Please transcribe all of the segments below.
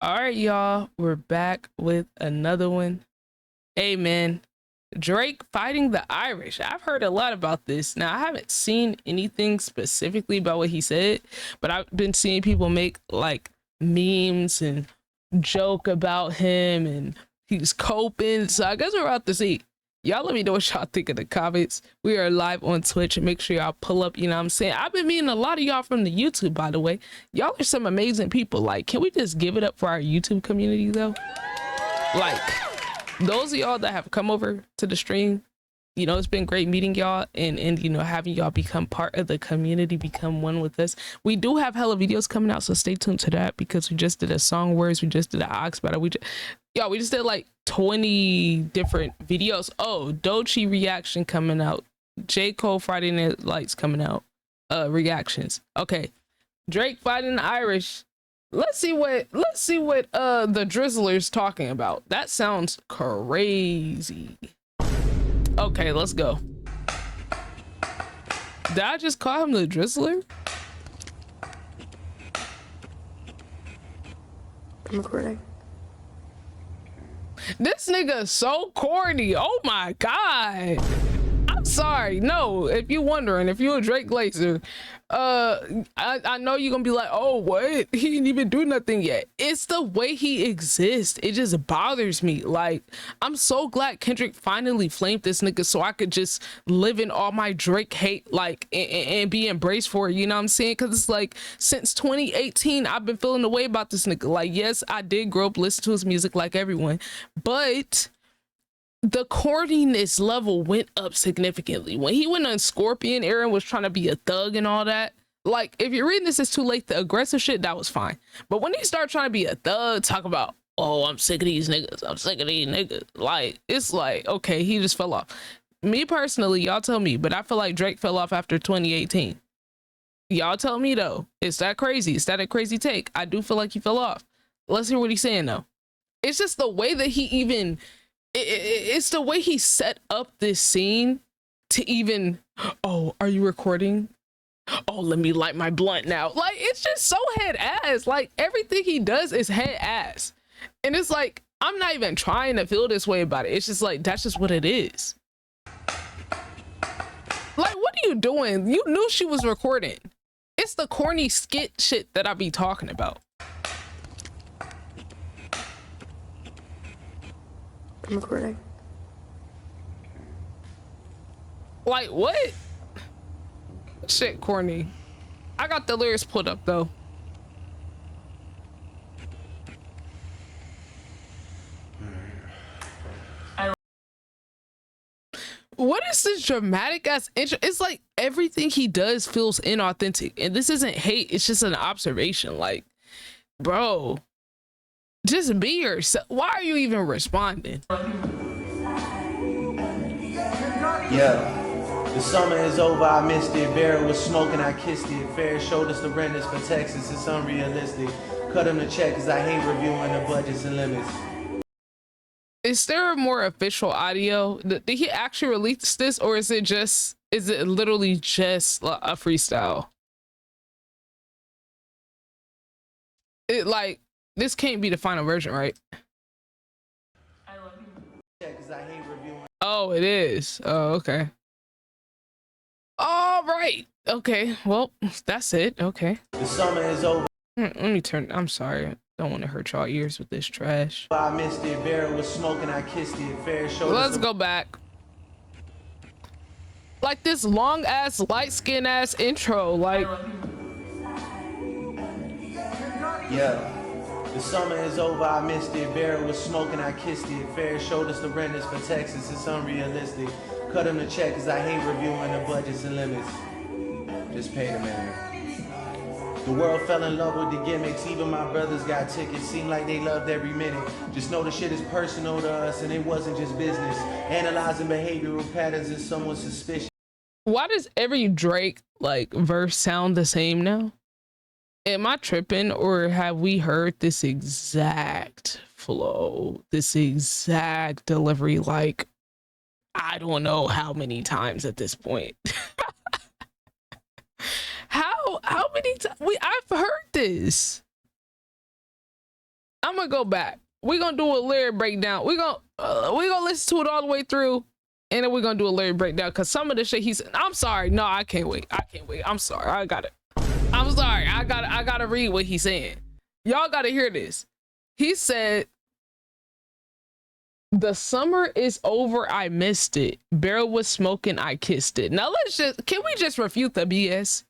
All right, y'all, we're back with another one. Hey, man, Drake fighting the Irish. I've heard a lot about this. Now, I haven't seen anything specifically about what he said, but I've been seeing people make like memes and joke about him and he's coping. So I guess we're about to see. Y'all let me know what y'all think in the comments. We are live on Twitch, and make sure y'all pull up, you know what I'm saying? I've been meeting a lot of y'all from the YouTube, by the way. Y'all are some amazing people. Like, can we just give it up for our YouTube community, though? Like, those of y'all that have come over to the stream, you know, it's been great meeting y'all and you know, having y'all become part of the community, become one with us. We do have hella videos coming out, so stay tuned to that, because we just did a song words, we just did an ox battle, we just did like 20 different videos. Oh, Doechii reaction coming out, J. Cole Friday Night Lights coming out, reactions. Okay, Drake fighting the Irish. Let's see what the Drizzler's talking about. That sounds crazy. Okay, let's go. Did I just call him the Drizzler? I'm recording. This nigga is so corny. Oh my god. I'm sorry. No, if you're wondering, if you're a Drake Glazer, I know you're gonna be like, oh, what? He didn't even do nothing yet. It's the way he exists. It just bothers me. Like, I'm so glad Kendrick finally flamed this nigga so I could just live in all my Drake hate, like, and be embraced for it, you know what I'm saying? Because it's like, since 2018, I've been feeling the way about this nigga. Like, yes, I did grow up listening to his music like everyone, but the corniness level went up significantly when he went on Scorpion era and was trying to be a thug and all that. Like, if you're reading this, it's too late. The aggressive shit, that was fine. But when he started trying to be a thug, talk about, oh, I'm sick of these niggas, I'm sick of these niggas, like, it's like, okay, he just fell off. Me personally, y'all tell me, but I feel like Drake fell off after 2018. Y'all tell me though, is that crazy? Is that a crazy take? I do feel like he fell off. Let's hear what he's saying though. It's just the way that he even, it's the way he set up this scene to even, oh, are you recording? Oh, let me light my blunt now. Like, it's just so head ass. Like, everything he does is head ass. And it's like, I'm not even trying to feel this way about it. It's just like, that's just what it is. Like, what are you doing? You knew she was recording. It's the corny skit shit that I be talking about. I'm recording. Like, what? Shit corny. I got the lyrics pulled up though. What is this dramatic ass intro? It's like everything he does feels inauthentic, and this isn't hate, it's just an observation. Like, bro, just be yourself. Why are you even responding? Yeah. The summer is over, I missed it. Barrett was smoking, I kissed it. Fair showed us the renters for Texas, it's unrealistic. Cut him the check, cause I hate reviewing the budgets and limits. Is there a more official audio? Did he actually release this, or is it literally just a freestyle? It, like, this can't be the final version, right? I love you. Cause I hate reviewing. Oh, it is. Oh, okay. All right. Okay. Well, that's it. Okay. The summer is over. Let me turn. I'm sorry. I don't want to hurt y'all ears with this trash. I missed it. Barrett was smoking, I kissed it. Fair show. Let's go back. Like this long ass, light skin ass intro. Like, yeah. The summer is over, I missed it. Barrett was smoking, I kissed it. Fair showed us the renters for Texas, it's unrealistic. Cut him the check, cause I hate reviewing the budgets and limits. Just pay the man. The world fell in love with the gimmicks, even my brothers got tickets. Seemed like they loved every minute. Just know the shit is personal to us and it wasn't just business. Analyzing behavioral patterns is somewhat suspicious. Why does every Drake like verse sound the same now? Am I tripping, or have we heard this exact flow, this exact delivery, like, I don't know how many times at this point? How many times? I've heard this. I'm gonna go back. We're gonna do a lyric breakdown. We're gonna listen to it all the way through, and then we're gonna do a lyric breakdown because some of the shit he said. I'm sorry. No, I can't wait. I can't wait. I'm sorry. I got it. I'm sorry. I gotta read what he's saying. Y'all gotta hear this. He said, "The summer is over. I missed it. Barrel was smoking. I kissed it." Now can we just refute the BS?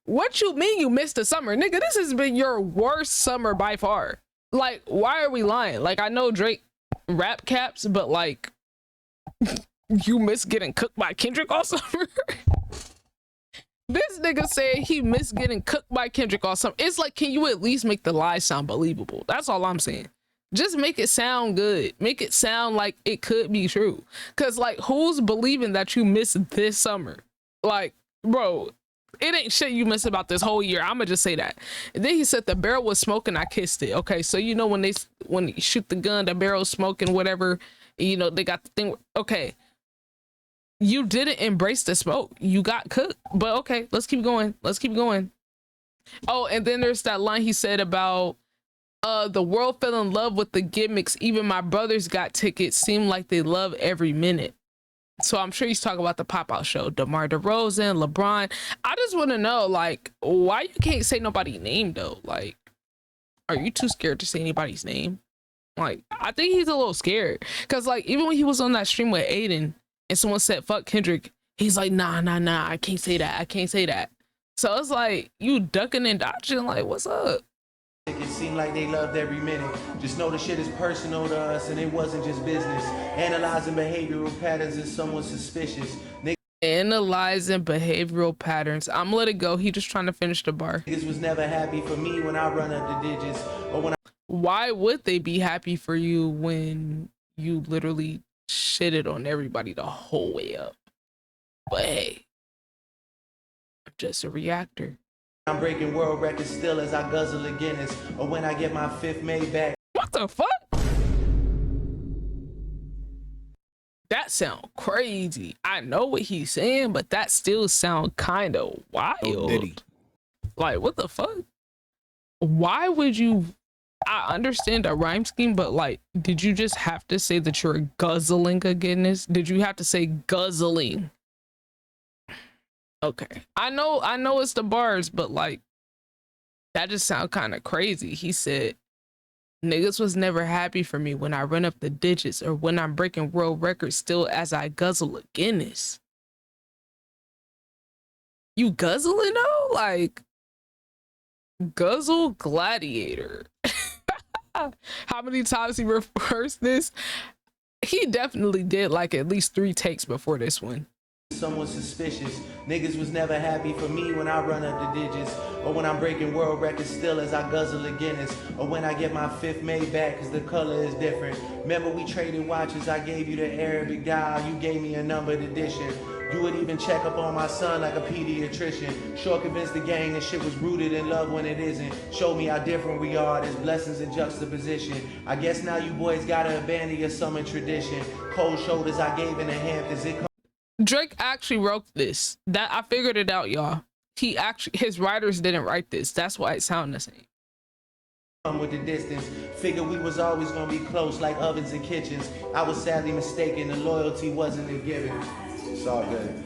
What you mean you missed the summer? Nigga, this has been your worst summer by far. Like, why are we lying? Like, I know Drake rap caps, but like, you miss getting cooked by Kendrick all summer? This nigga said he missed getting cooked by Kendrick all summer. It's like, can you at least make the lie sound believable? That's all I'm saying. Just make it sound good. Make it sound like it could be true. Cause like, who's believing that you missed this summer? Like, bro, it ain't shit you miss about this whole year. I'ma just say that. And then he said the barrel was smoking, I kissed it. Okay, so you know when you shoot the gun, the barrel's smoking, whatever, you know, they got the thing. Okay, you didn't embrace the smoke. You got cooked. But okay, let's keep going. Let's keep going. Oh, and then there's that line he said about the world fell in love with the gimmicks. Even my brothers got tickets. Seemed like they love every minute. So I'm sure he's talking about the pop-out show. DeMar DeRozan, LeBron. I just want to know, like, why you can't say nobody's name though? Like, are you too scared to say anybody's name? Like, I think he's a little scared. Cause like, even when he was on that stream with Aiden and someone said, fuck Kendrick, he's like, nah, I can't say that. I can't say that. So it's like, you ducking and dodging, like, what's up? It seemed like they loved every minute. Just know the shit is personal to us and it wasn't just business. Analyzing behavioral patterns is somewhat suspicious. Analyzing behavioral patterns. I'm gonna let it go. He just trying to finish the bar. Niggas was never happy for me when I run up the digits or when Why would they be happy for you when you literally shitted on everybody the whole way up? But hey, I'm just a reactor. I'm breaking world records still as I guzzle a Guinness, or when I get my 5th made back. What the fuck? That sound crazy. I know what he's saying, but that still sound kind of wild. Oh, like, what the fuck? Why would you? I understand a rhyme scheme, but like, did you just have to say that you're guzzling a Guinness? Did you have to say guzzling? Okay, I know it's the bars, but like, that just sound kind of crazy. He said, niggas was never happy for me when I run up the digits or when I'm breaking world records still as I guzzle a Guinness. You guzzling though? Like, guzzle gladiator. How many times he reversed this? He definitely did like at least 3 takes before this one. Someone suspicious. Niggas was never happy for me when I run up the digits, or when I'm breaking world records still as I guzzle a Guinness, or when I get my 5th made back cause the color is different. Remember we traded watches, I gave you the Arabic dial, you gave me a numbered edition. You would even check up on my son like a pediatrician. Sure convinced the gang that shit was rooted in love when it isn't. Show me how different we are, there's blessings in juxtaposition. I guess now you boys gotta abandon your summer tradition. Cold shoulders I gave in the Hamptons, it Drake actually wrote this. That I figured it out, y'all. His writers didn't write this. That's why it sounded the same. come with the distance. Figured we was always gonna be close like ovens and kitchens. I was sadly mistaken, the loyalty wasn't a given. It's all good.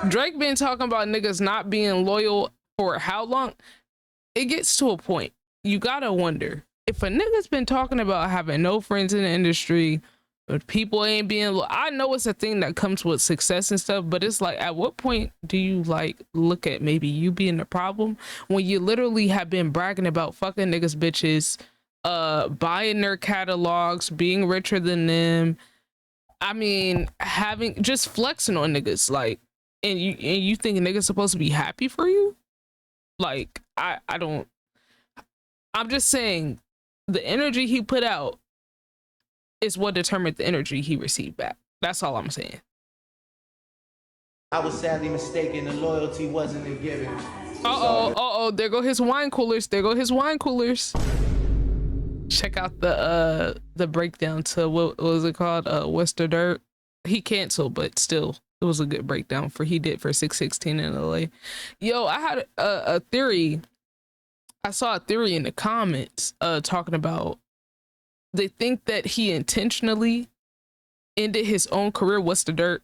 Drake been talking about niggas not being loyal for how long? It gets to a point. You gotta wonder, if a nigga's been talking about having no friends in the industry, but people ain't being, I know it's a thing that comes with success and stuff, but it's like, at what point do you like look at maybe you being the problem when you literally have been bragging about fucking niggas bitches, buying their catalogs, being richer than them? I mean, having just flexing on niggas, like, and you think a nigga's supposed to be happy for you? Like, I don't, I'm just saying the energy he put out is what determined the energy he received back. That's all I'm saying. I was sadly mistaken, the loyalty wasn't a given. Uh-oh, there go his wine coolers. There go his wine coolers. Check out the breakdown to what was it called? What's the Dirt? He canceled, but still, it was a good breakdown for he did for 616 in LA. Yo, I had a theory. I saw a theory in the comments talking about they think that he intentionally ended his own career, What's the Dirt,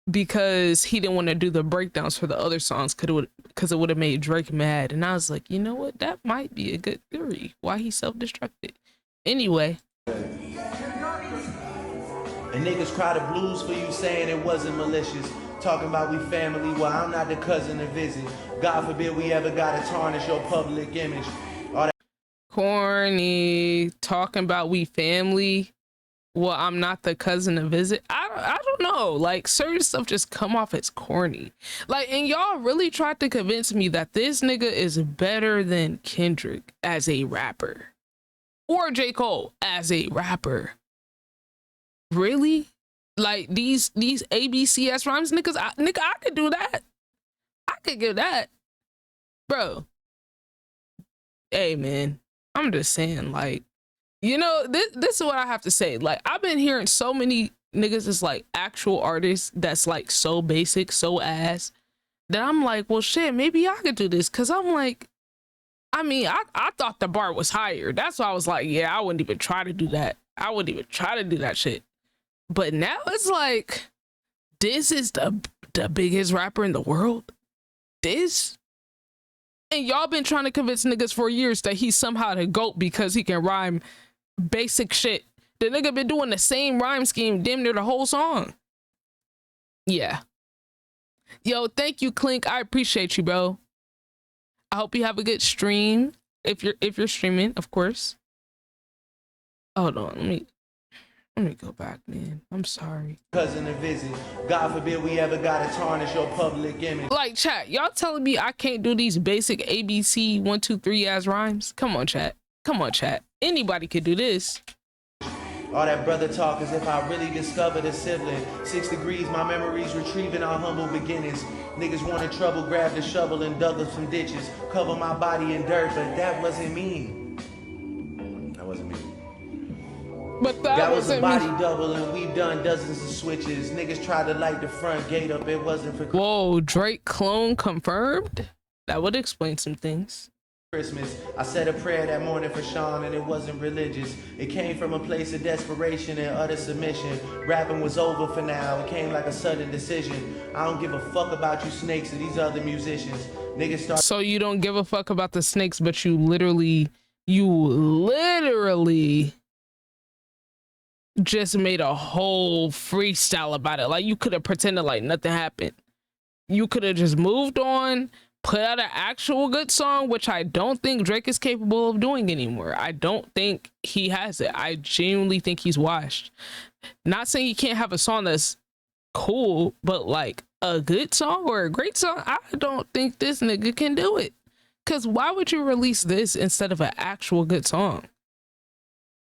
because he didn't want to do the breakdowns for the other songs because it would have made Drake mad. And I was like, you know what? That might be a good theory. Why he self-destructed. Anyway. And niggas cry the blues for you saying it wasn't malicious. Talking about we family, well, I'm not the cousin to visit. God forbid we ever gotta tarnish your public image. All that Corny. Talking about we family. Well, I'm not the cousin to visit. I don't know. Like, certain stuff just come off as corny. Like, and y'all really tried to convince me that this nigga is better than Kendrick as a rapper. Or J. Cole as a rapper. Really? Like, these ABCS rhymes, niggas, I could do that. I could give that. Bro. Hey, man. I'm just saying, like, you know, this is what I have to say. Like, I've been hearing so many niggas is like actual artists that's like so basic, so ass, that I'm like, well, shit, maybe I could do this. Cause I'm like, I mean, I thought the bar was higher. That's why I was like, yeah, I wouldn't even try to do that. I wouldn't even try to do that shit. But now it's like, this is the biggest rapper in the world. This. And y'all been trying to convince niggas for years that he's somehow the GOAT because he can rhyme basic shit. The nigga been doing the same rhyme scheme damn near the whole song. Yeah. Yo, thank you, Clink. I appreciate you, bro. I hope you have a good stream. If you're streaming, of course. Hold on, let me go back, man. I'm sorry. cousin to visit. God forbid we ever gotta tarnish your public image. Like, chat, y'all telling me I can't do these basic ABC 1, 2, 3 ass rhymes? Come on, chat. Come on, chat. Anybody could do this. All that brother talk as if I really discovered a sibling. 6 degrees, my memories retrieving our humble beginnings. Niggas wanted trouble, grabbed a shovel and dug up some ditches. Cover my body in dirt, but that wasn't me. That wasn't me. But that was a body me. double and we've done dozens of switches. Niggas tried to light the front gate up, it wasn't for Whoa, Drake clone confirmed? That would explain some things. Christmas. I said a prayer that morning for Sean and it wasn't religious. It came from a place of desperation and utter submission. Rapping was over for now. It came like a sudden decision. I don't give a fuck about you snakes or these other musicians. Niggas start. So you don't give a fuck about the snakes, but you literally just made a whole freestyle about it. Like, you could have pretended like nothing happened. You could have just moved on, put out an actual good song, which I don't think Drake is capable of doing anymore. I don't think he has it. I genuinely think he's washed. Not saying he can't have a song that's cool, but like a good song or a great song, I don't think this nigga can do it. Because why would you release this instead of an actual good song?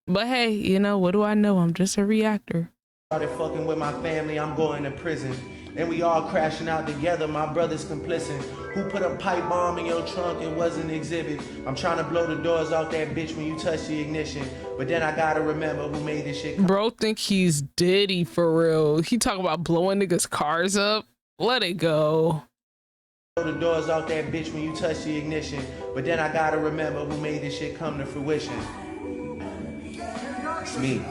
But hey, you know, what do I know? I'm just a reactor. Started fucking with my family, I'm going to prison. And we all crashing out together, my brother's complicit. Who put a pipe bomb in your trunk? It was an exhibit. I'm trying to blow the doors off that bitch when you touch the ignition. But then I gotta remember who made this shit. Bro think he's Diddy for real. He talk about blowing niggas' cars up. Let it go. Blow the doors off that bitch when you touch the ignition. But then I gotta remember who made this shit come to fruition. It's me.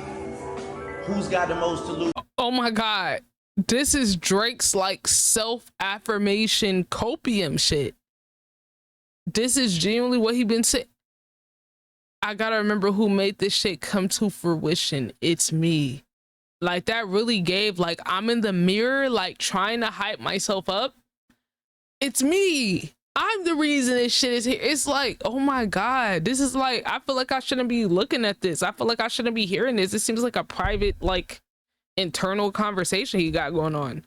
Who's got the most to lose? Oh my God. This is Drake's like self-affirmation copium shit. This is genuinely what he been saying. I gotta remember who made this shit come to fruition. It's me. Like, that really gave, like, I'm in the mirror, like, trying to hype myself up. It's me. I'm the reason this shit is here. It's like, oh my God, this is like, I feel like I shouldn't be looking at this. I feel like I shouldn't be hearing this. It seems like a private, like, internal conversation he got going on.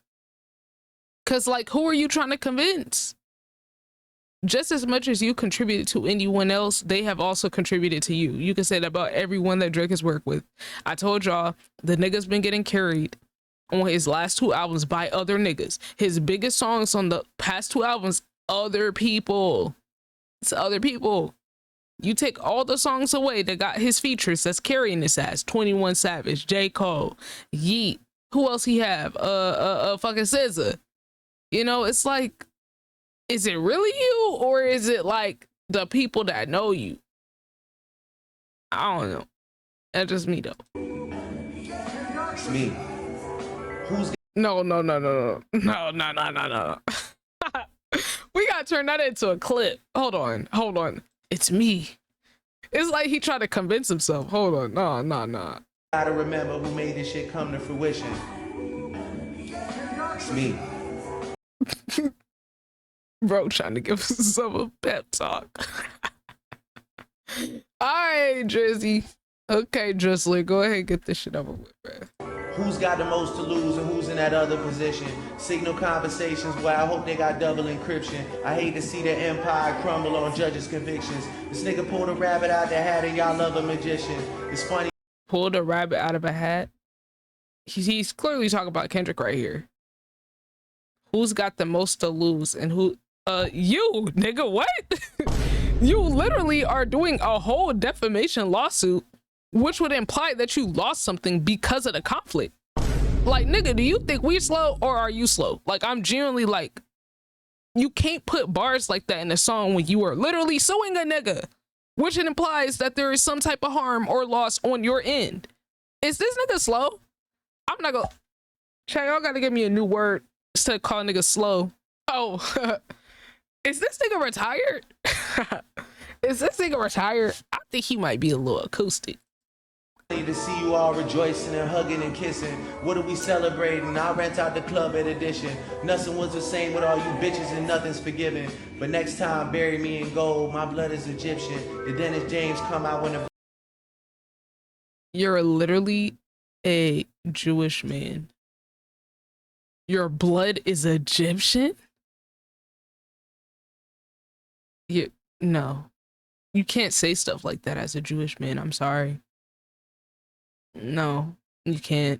Cause like, who are you trying to convince? Just as much as you contributed to anyone else, they have also contributed to you. You can say that about everyone that Drake has worked with. I told y'all, the nigga's been getting carried on his last 2 albums by other niggas. His biggest songs on the past 2 albums, other people. It's other people. You take all the songs away that got his features that's carrying his ass. 21 Savage, J. Cole, Yeet. Who else he have? Fucking SZA. You know, it's like, is it really you or is it like the people that know you? I don't know. That's just me though. It's me. Who's No. We gotta turn that into a clip. Hold on. It's me. It's like he tried to convince himself. Hold on. No. gotta remember who made this shit come to fruition? It's me. Bro, trying to give himself a pep talk. All right, Drizzy. Okay, Drizzler, go ahead and get this shit over with, man. Who's got the most to lose and who's in that other position? Signal conversations where I hope they got double encryption. I hate to see the empire crumble on judges' convictions. This nigga pulled a rabbit out their hat and y'all love a magician. It's funny. Pulled a rabbit out of a hat? He's clearly talking about Kendrick right here. Who's got the most to lose and who? You, nigga, what? You literally are doing a whole defamation lawsuit, which would imply that you lost something because of the conflict. Like, nigga, do you think we slow or are you slow? Like, I'm genuinely like, you can't put bars like that in a song when you are literally suing a nigga, which it implies that there is some type of harm or loss on your end. Is this nigga slow? I'm not gonna... Chat, y'all gotta give me a new word instead of calling niggas slow. Oh, is this nigga retired? Is this nigga retired? I think he might be a little acoustic. To see you all rejoicing and hugging and kissing. What are we celebrating? I rent out the club at Edition. Nothing was the same with all you bitches and nothing's forgiven. But next time, bury me in gold. My blood is Egyptian. The Dennis James come out when the... You're literally a Jewish man. Your blood is Egyptian? No. You can't say stuff like that as a Jewish man. I'm sorry. No, you can't.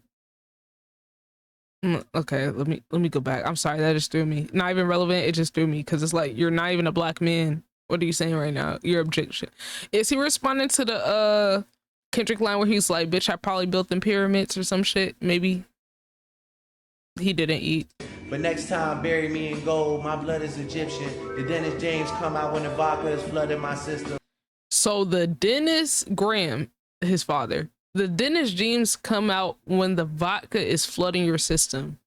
Okay, let me go back. I'm sorry, that just threw me. Not even relevant, it just threw me because it's like, you're not even a black man. What are you saying right now? You're objection. Is he responding to the Kendrick line where he's like, bitch, I probably built them pyramids or some shit? Maybe he didn't eat. But next time, bury me in gold. My blood is Egyptian. The Dennis James come out when the vodka is flooding my system. So the Dennis Graham, his father, the Dennis James come out when the vodka is flooding your system.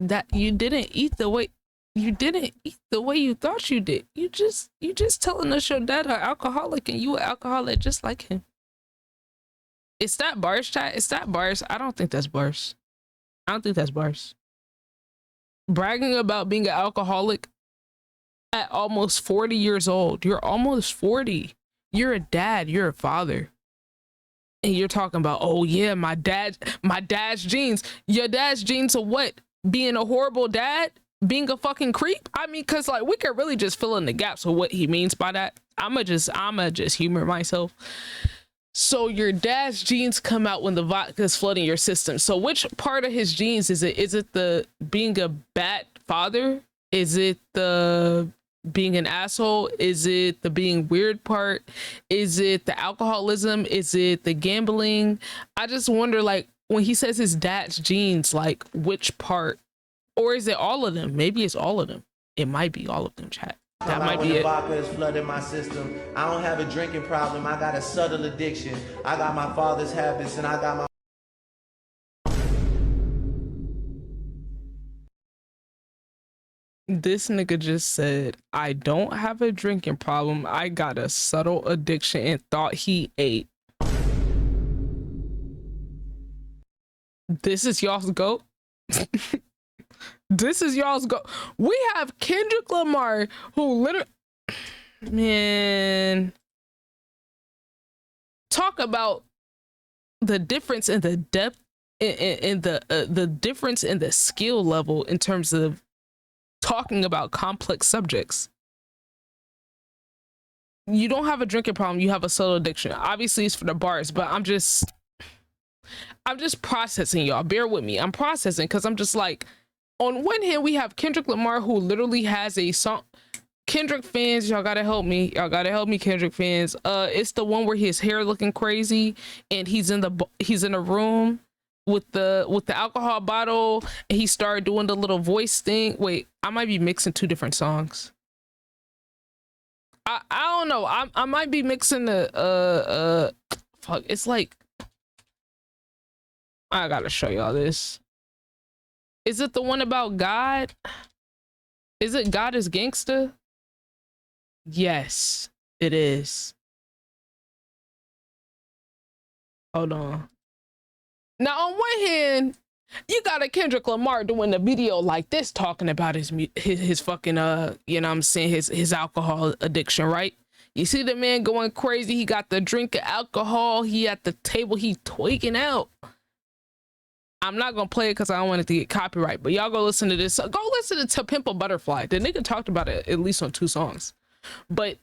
That you didn't eat the way you thought you did. You just telling us your dad an alcoholic and you an alcoholic just like him. Is that bars, chat? Is that bars? I don't think that's bars. I don't think that's bars. Bragging about being an alcoholic at almost 40 years old. You're almost 40. You're a dad. You're a father. And you're talking about, oh yeah, my dad's genes. Your dad's genes of what? Being a horrible dad? Being a fucking creep? I mean, cause like we could really just fill in the gaps of what he means by that. I'ma just humor myself. So your dad's genes come out when the vodka is flooding your system. So which part of his genes is it? Is it the being a bad father? Is it the being an asshole? Is it the being weird part? Is it the alcoholism? Is it the gambling? I just wonder, like, when he says his dad's genes, like which part? Or is it all of them? Maybe it's all of them. It might be all of them, chat. That might be it. Vodka is flooding my system. I don't have a drinking problem. I got a subtle addiction. I got my father's habits and I got my... This nigga just said, I don't have a drinking problem. I got a subtle addiction and thought he ate. This is y'all's goat. This is y'all's goat. We have Kendrick Lamar who literally, man, talk about the difference in the depth in the difference in the skill level in terms of talking about complex subjects. You don't have a drinking problem, you have a subtle addiction. Obviously it's for the bars, but I'm just processing, y'all. Bear with me. I'm processing because I'm just like, on one hand we have Kendrick Lamar who literally has a song. Kendrick fans, y'all gotta help me. Y'all gotta help me, Kendrick fans. It's the one where his hair looking crazy and he's in a room with the alcohol bottle and he started doing the little voice thing. Wait, I might be mixing two different songs. I don't know. I might be mixing the fuck? It's like, I gotta show y'all this. Is it the one about God? Is it God is Gangsta? Yes, it is. Hold on. Now, on one hand, you got a Kendrick Lamar doing a video like this, talking about his fucking you know what I'm saying, his alcohol addiction, right? You see the man going crazy. He got the drink of alcohol. He at the table. He tweaking out. I'm not gonna play it because I don't want it to get copyright. But y'all go listen to this. Go listen to Pimp a Butterfly. The nigga talked about it at least on 2 songs. But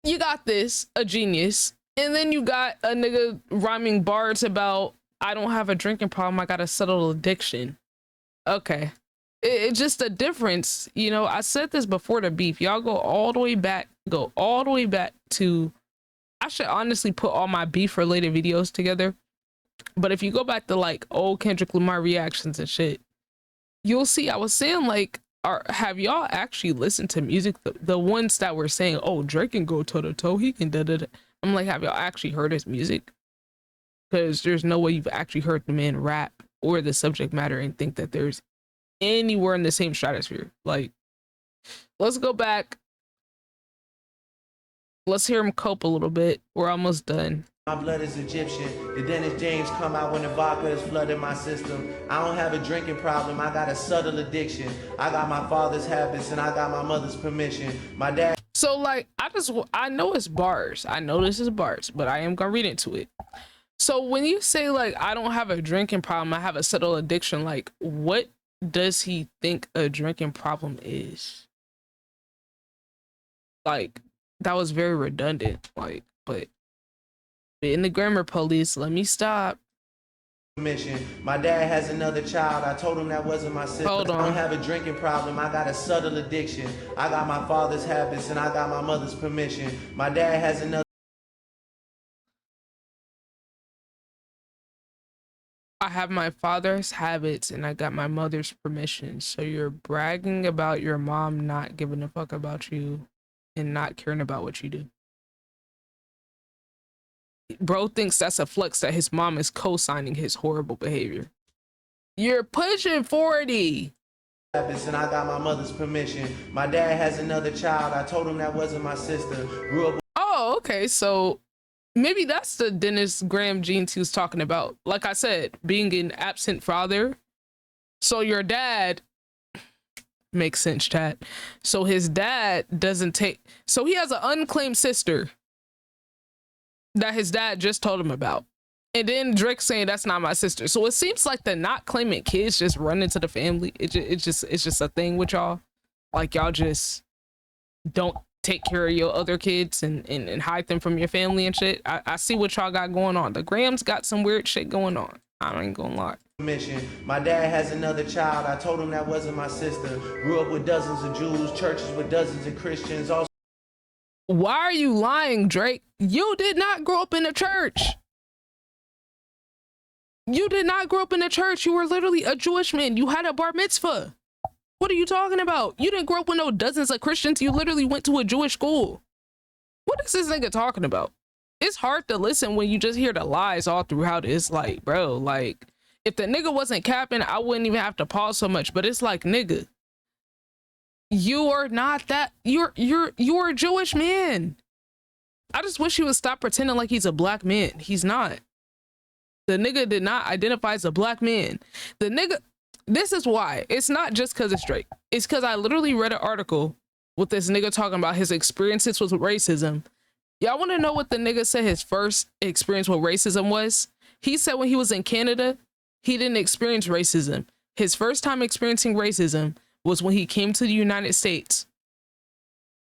you got this, a genius, and then you got a nigga rhyming bars about, I don't have a drinking problem, I got a subtle addiction. Okay. It's just a difference. You know, I said this before the beef. Y'all go all the way back to, I should honestly put all my beef related videos together. But if you go back to like old Kendrick Lamar reactions and shit, you'll see I was saying like, have y'all actually listened to music? The ones that were saying, oh, Drake can go toe to toe, he can da da da. I'm like, have y'all actually heard his music? Because there's no way you've actually heard the man rap or the subject matter and think that there's anywhere in the same stratosphere. Like, let's go back. Let's hear him cope a little bit. We're almost done. My blood is Egyptian. The Dennis James come out when the vodka is flooding my system. I don't have a drinking problem. I got a subtle addiction. I got my father's habits and I got my mother's permission. My dad. So like, I know it's bars. I know this is bars, but I am gonna read into it. So when you say like, I don't have a drinking problem, I have a subtle addiction, like what does he think a drinking problem is? Like, that was very redundant. Like, but in the grammar police, let me stop. My dad has another child. I told him that wasn't my sister. Hold on. I don't have a drinking problem. I got a subtle addiction. I got my father's habits and I got my mother's permission. My dad has another. I have my father's habits and I got my mother's permission. So you're bragging about your mom not giving a fuck about you and not caring about what you do. Bro thinks that's a flex that his mom is co-signing his horrible behavior. You're pushing 40. And I got my mother's permission. My dad has another child. I told him that wasn't my sister. Grew up. Oh, okay. So maybe that's the Dennis Graham genes he was talking about. Like I said, being an absent father. So your dad makes sense, chat. So his dad doesn't take. So he has an unclaimed sister that his dad just told him about. And then Drake saying that's not my sister. So it seems like the not claiming kids just run into the family. It's just a thing with y'all. Like y'all just don't take care of your other kids and hide them from your family and shit. I see what y'all got going on. The Grahams got some weird shit going on. I ain't gonna lie. My dad has another child. I told him that wasn't my sister. Grew up with dozens of Jews, churches with dozens of Christians. Also. Why are you lying, Drake? You did not grow up in a church. You did not grow up in a church. You were literally a Jewish man. You had a bar mitzvah. What are you talking about? You didn't grow up with no dozens of Christians. You literally went to a Jewish school. What is this nigga talking about? It's hard to listen when you just hear the lies all throughout. It's like, bro, like, if the nigga wasn't capping, I wouldn't even have to pause so much. But it's like, nigga, you are not that. You're a Jewish man. I just wish he would stop pretending like he's a black man. He's not. The nigga did not identify as a black man. The nigga, this is why. It's not just because it's Drake. It's because I literally read an article with this nigga talking about his experiences with racism. Y'all want to know what the nigga said his first experience with racism was? He said when he was in Canada, he didn't experience racism. His first time experiencing racism was when he came to the United States.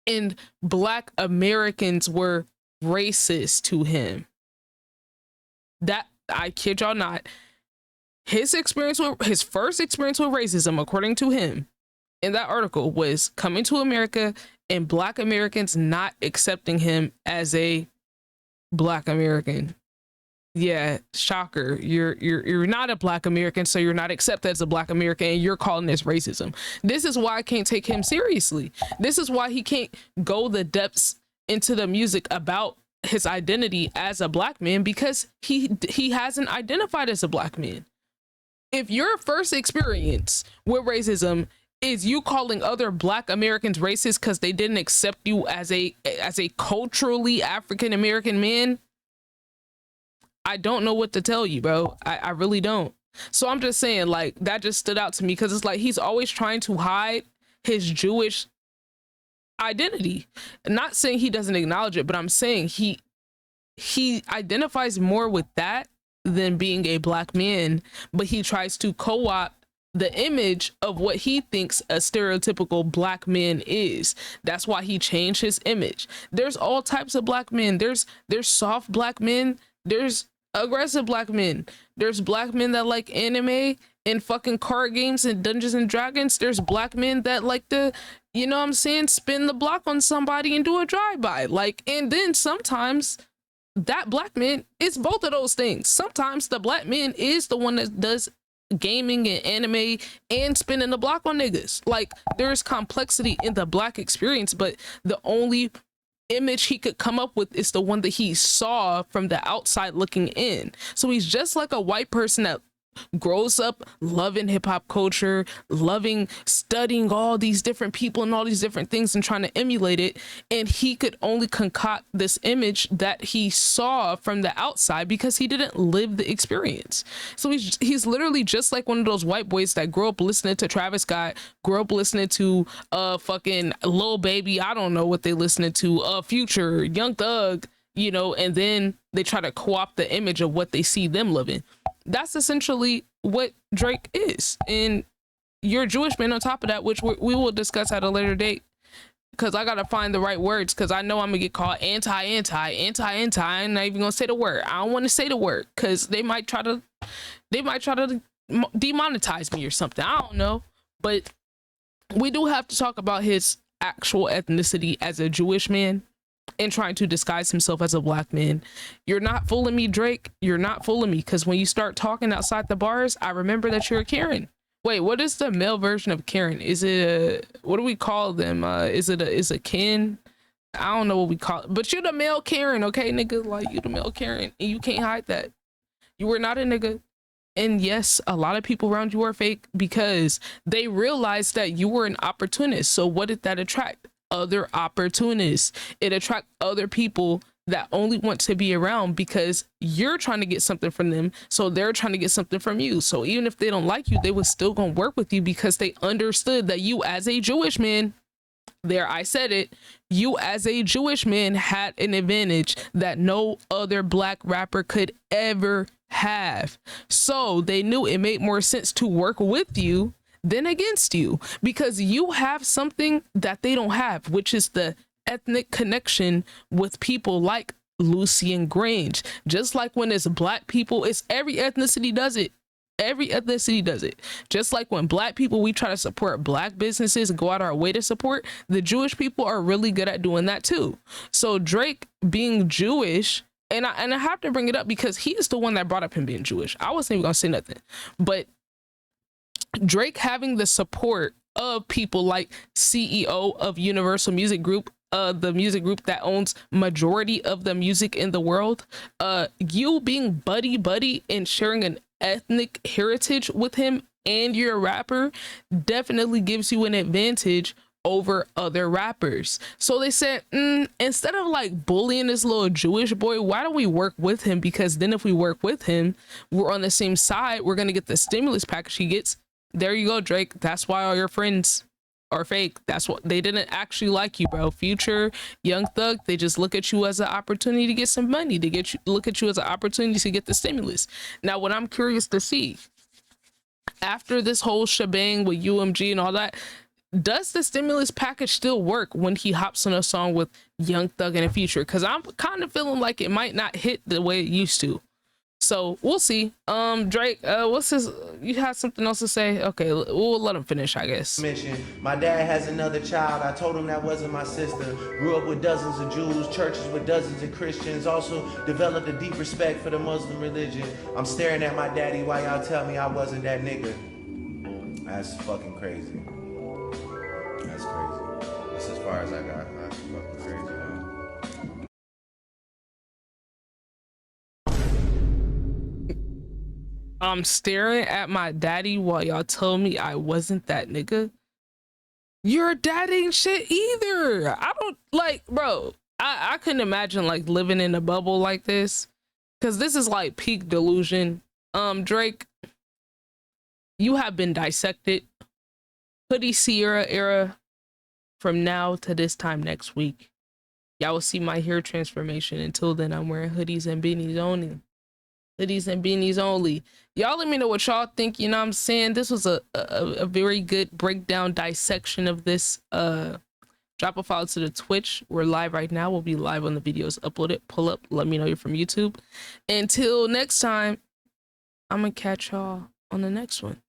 And black Americans were racist to him. That, I kid y'all not, his first experience with racism, according to him in that article, was coming to America and black Americans not accepting him as a black American. Yeah, shocker. You're not a black American, so you're not accepted as a black American, and you're calling this racism. This is why I can't take him seriously. This is why he can't go the depths into the music about his identity as a black man because he hasn't identified as a black man. If your first experience with racism is you calling other black Americans racist because they didn't accept you as a culturally African American man, I don't know what to tell you, bro. I really don't. So I'm just saying, like, that just stood out to me because it's like he's always trying to hide his Jewish identity. Not saying he doesn't acknowledge it, but I'm saying he identifies more with that than being a black man, but he tries to co-opt the image of what he thinks a stereotypical black man is. That's why he changed his image. There's all types of black men. There's soft black men. There's aggressive black men. There's black men that like anime and fucking card games and Dungeons and Dragons. There's black men that like to, you know what I'm saying, spin the block on somebody and do a drive-by. Like, and then sometimes that black man is both of those things. Sometimes the black man is the one that does gaming and anime and spinning the block on niggas. Like, there's complexity in the black experience, but the only image he could come up with is the one that he saw from the outside looking in. So he's just like a white person that grows up loving hip-hop culture, loving studying all these different people and all these different things and trying to emulate it, and he could only concoct this image that he saw from the outside because he didn't live the experience. So he's literally just like one of those white boys that grew up listening to Travis Scott, grew up listening to fucking Lil Baby, I don't know what they listening to, Future, Young Thug, you know, and then they try to co-opt the image of what they see them living. That's essentially what Drake is. And you're a Jewish man on top of that, which we will discuss at a later date, because I gotta find the right words, because I know I'm gonna get called anti. I'm not even gonna say the word. I don't want to say the word because they might try to demonetize me or something. I don't know. But we do have to talk about his actual ethnicity as a Jewish man and trying to disguise himself as a black man. You're not fooling me, Drake. You're not fooling me, because when you start talking outside the bars, I remember that you're a Karen. Wait, what is the male version of Karen? Is it what do we call them? Is a Ken? I don't know what we call it, but you're the male Karen, okay, nigga? Like, you the male Karen, and you can't hide that. You were not a nigga. And yes, a lot of people around you are fake because they realized that you were an opportunist. So what did that attract? Other opportunists. It attract other people that only want to be around because you're trying to get something from them, so they're trying to get something from you. So even if they don't like you, they was still gonna work with you because they understood that you as a Jewish man, there I said it, you as a Jewish man had an advantage that no other black rapper could ever have. So they knew it made more sense to work with you than against you, because you have something that they don't have, which is the ethnic connection with people like Lucian Grange. Just like when it's black people, it's every ethnicity does it. Every ethnicity does it. Just like when black people, we try to support black businesses and go out our way to support, the Jewish people are really good at doing that too. So Drake being Jewish, and I have to bring it up because he is the one that brought up him being Jewish. I wasn't even gonna say nothing, but Drake having the support of people like CEO of Universal Music Group, the music group that owns majority of the music in the world, you being buddy and sharing an ethnic heritage with him, and you're a rapper, definitely gives you an advantage over other rappers. So they said, instead of like bullying this little Jewish boy, why don't we work with him? Because then if we work with him, we're on the same side, we're gonna get the stimulus package he gets. There you go, Drake. That's why all your friends are fake. That's what they didn't actually like you, bro. Future, Young Thug, they just look at you as an opportunity to get some money, to get you, look at you as an opportunity to get the stimulus. Now, what I'm curious to see after this whole shebang with UMG and all that, does the stimulus package still work when he hops on a song with Young Thug in the future? Because I'm kind of feeling like it might not hit the way it used to. So we'll see. Drake, what's this? You had something else to say? Okay, we'll let him finish, I guess. My dad has another child. I told him that wasn't my sister. Grew up with dozens of Jews, churches with dozens of Christians. Also developed a deep respect for the Muslim religion. I'm staring at my daddy while y'all tell me I wasn't that nigga. That's fucking crazy. That's crazy. That's as far as I got. That's fucking crazy. I'm staring at my daddy while y'all tell me I wasn't that nigga. Your dad ain't shit either. I don't like, bro. I couldn't imagine like living in a bubble like this, because this is like peak delusion. Drake, you have been dissected. Hoodie Ciara era from now to this time next week. Y'all will see my hair transformation. Until then, I'm wearing hoodies and beanies only. Hoodies and beanies only. Y'all let me know what y'all think. You know what I'm saying? This was a very good breakdown, dissection of this. Drop a follow to the Twitch. We're live right now. We'll be live on the videos uploaded. Pull up. Let me know you're from YouTube. Until next time, I'm gonna catch y'all on the next one.